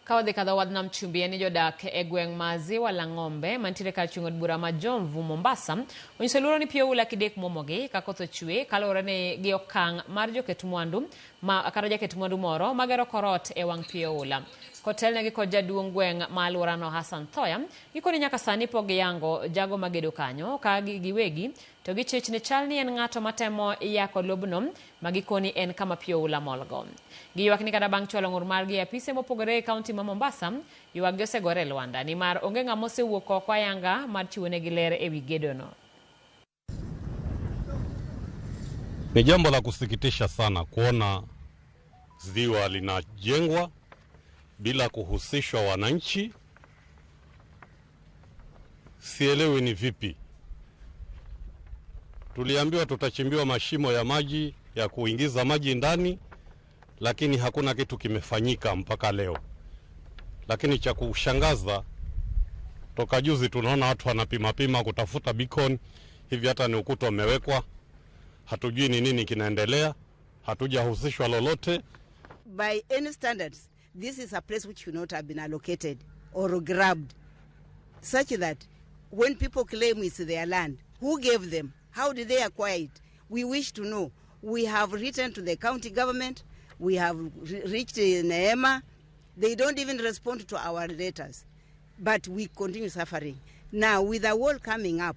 Kawadhi kadha wadnam chumbieni jodak egweng maziwa la ng'ombe mantiere kar chung'od bura ma Jomvu Mombasa onyiso luoro ni pio ula kidek momogi kakotho chwe kalore ne gi okang' mar joket mwandu kata jaket mwandu moro magero korot e wang' pio ula. Kotelnegi kod jaduong' gweng' ma alworano Hassan Thoya gikoni nyaka sani pok giyango jago magedo kanyo ka giwegi to gichich ni chal ni en ng'ato matemo yako lobno magikoni en kama pio ula molgo. Giywak ni kada bang' chwalo ng'ur margi e apise mopogore e kaunti ma Mombasa ywak osegore Lwanda ni mar onge ng'ama osewuok oko ayanga mar chiwo negi ler ewi gedono. Ni jambo la kusikitisha sana kuona ziwa linajengwa bila kuhusishwa wananchi. Sielewi ni vipi. Tuliambiwa tutachimbiwa mashimo ya maji ya kuingiza maji ndani, lakini hakuna kitu kimefanyika mpaka leo. Lakini cha kushangaza, toka juzi tunaona watu wanapima kutafuta beacon, hivi hata ni ukuta umewekwa. Hatujui ni nini kinaendelea, hatujahusishwa lolote. By any standards, this is a place which should not have been allocated or grabbed, such that when people claim it's their land, who gave them? How did they acquire it? We wish to know. We have written to the county government, we have reached Neema. They don't even respond to our letters, but we continue suffering. Now, with the wall coming up,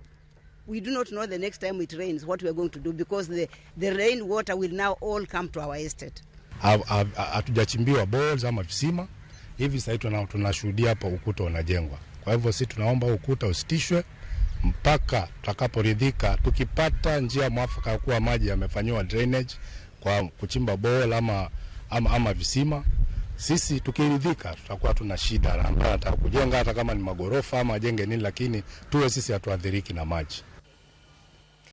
we do not know the next time it rains what we are going to do, because the rainwater will now all come to our estate. Hatujachimbiwa balls ama visima. Hivi sasa tunashuhudia hapa ukuta unajengwa. Kwa hivyo sisi tunaomba ukuta usitishwe mpaka tutakaporidhika, tukipata njia mwafaka kuwa maji yamefanywa drainage kwa kuchimba ball ama visima. Sisi tukiridhika tutakuwa tuna shida na ambaye atakapojenga hata kama ni magorofa ama ajenge nini, lakini tuwe sisi hatuadhiriki na maji.